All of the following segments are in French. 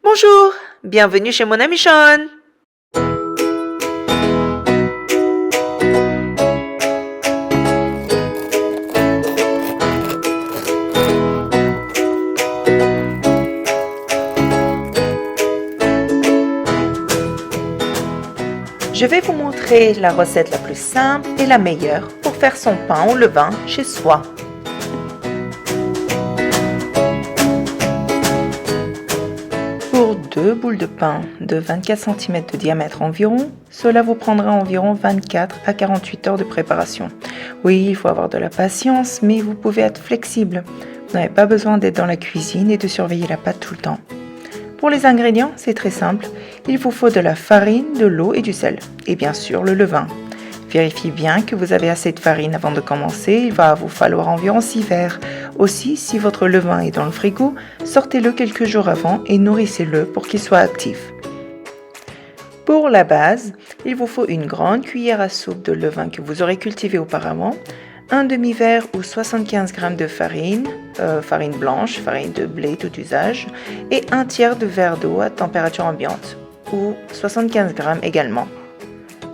Bonjour, bienvenue chez mon ami Sean. Je vais vous montrer la recette la plus simple et la meilleure pour faire son pain au levain chez soi. Pour 2 boules de pain de 24 cm de diamètre environ, cela vous prendra environ 24 à 48 heures de préparation. Oui, il faut avoir de la patience, mais vous pouvez être flexible. Vous n'avez pas besoin d'être dans la cuisine et de surveiller la pâte tout le temps. Pour les ingrédients, c'est très simple. Il vous faut de la farine, de l'eau et du sel. Et bien sûr, le levain. Vérifiez bien que vous avez assez de farine avant de commencer. Il va vous falloir environ 6 verres. Aussi, si votre levain est dans le frigo, sortez-le quelques jours avant et nourrissez-le pour qu'il soit actif. Pour la base, il vous faut une grande cuillère à soupe de levain que vous aurez cultivé auparavant, un demi-verre ou 75 g de farine, farine blanche, farine de blé tout usage, et un tiers de verre d'eau à température ambiante, ou 75 g également.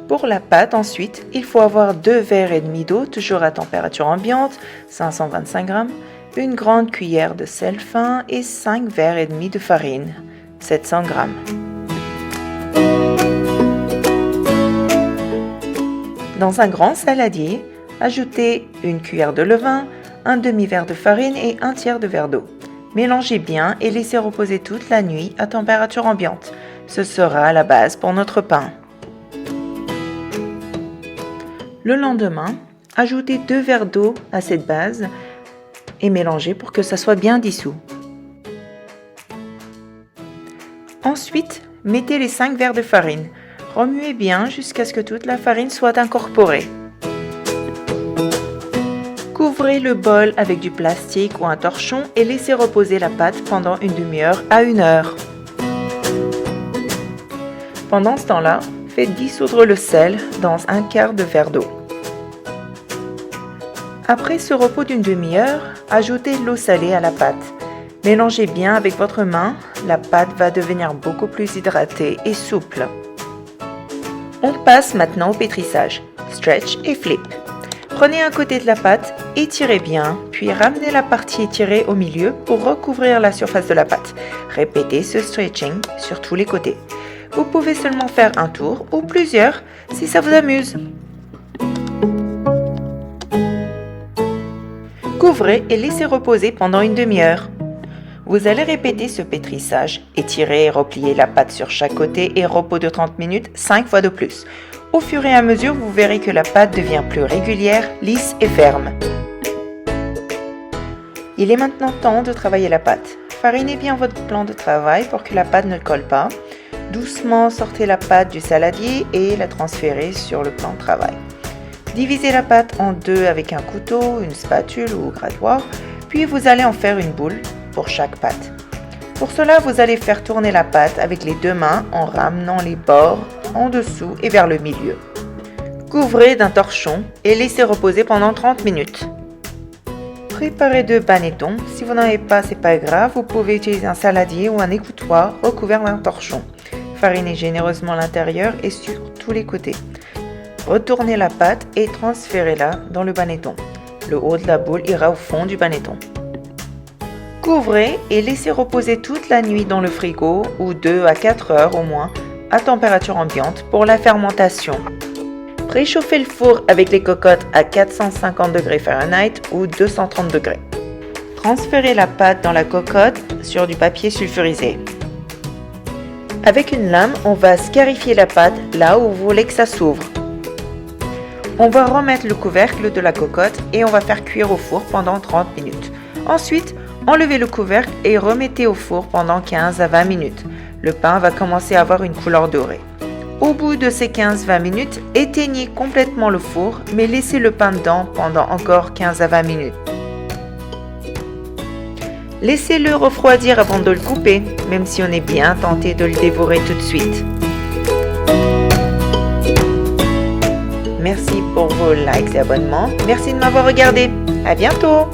Pour la pâte ensuite, il faut avoir 2 verres et demi d'eau, toujours à température ambiante, 525 g, une grande cuillère de sel fin et 5 verres et demi de farine, 700 g. Dans un grand saladier, ajoutez une cuillère de levain, un demi-verre de farine et un tiers de verre d'eau. Mélangez bien et laissez reposer toute la nuit à température ambiante. Ce sera la base pour notre pain. Le lendemain, ajoutez 2 verres d'eau à cette base et mélangez pour que ça soit bien dissous. Ensuite, mettez les 5 verres de farine. Remuez bien jusqu'à ce que toute la farine soit incorporée. Couvrez le bol avec du plastique ou un torchon et laissez reposer la pâte pendant une demi-heure à 1 heure. Pendant ce temps-là, faites dissoudre le sel dans un quart de verre d'eau. Après ce repos d'une demi-heure, ajoutez l'eau salée à la pâte. Mélangez bien avec votre main, la pâte va devenir beaucoup plus hydratée et souple. On passe maintenant au pétrissage, stretch et flip. Prenez un côté de la pâte, étirez bien, puis ramenez la partie étirée au milieu pour recouvrir la surface de la pâte. Répétez ce stretching sur tous les côtés. Vous pouvez seulement faire un tour ou plusieurs si ça vous amuse. Couvrez et laissez reposer pendant une demi-heure. Vous allez répéter ce pétrissage, étirer et replier la pâte sur chaque côté et repos de 30 minutes 5 fois de plus. Au fur et à mesure, vous verrez que la pâte devient plus régulière, lisse et ferme. Il est maintenant temps de travailler la pâte. Farinez bien votre plan de travail pour que la pâte ne colle pas. Doucement sortez la pâte du saladier et la transférez sur le plan de travail. Divisez la pâte en deux avec un couteau, une spatule ou grattoir, puis vous allez en faire une boule pour chaque pâte. Pour cela, vous allez faire tourner la pâte avec les 2 mains en ramenant les bords en dessous et vers le milieu. Couvrez d'un torchon et laissez reposer pendant 30 minutes. Préparez 2 bannettons. Si vous n'en avez pas, c'est pas grave, vous pouvez utiliser un saladier ou un égouttoir recouvert d'un torchon. Farinez généreusement l'intérieur et sur tous les côtés. Retournez la pâte et transférez-la dans le banetton. Le haut de la boule ira au fond du banetton. Couvrez et laissez reposer toute la nuit dans le frigo ou 2 à 4 heures au moins à température ambiante pour la fermentation. Préchauffez le four avec les cocottes à 450 degrés Fahrenheit ou 230 degrés. Transférez la pâte dans la cocotte sur du papier sulfurisé. Avec une lame, on va scarifier la pâte là où vous voulez que ça s'ouvre. On va remettre le couvercle de la cocotte et on va faire cuire au four pendant 30 minutes. Ensuite, enlevez le couvercle et remettez au four pendant 15 à 20 minutes. Le pain va commencer à avoir une couleur dorée. Au bout de ces 15-20 minutes, éteignez complètement le four, mais laissez le pain dedans pendant encore 15 à 20 minutes. Laissez-le refroidir avant de le couper, même si on est bien tenté de le dévorer tout de suite. Merci pour vos likes et abonnements. Merci de m'avoir regardé. À bientôt!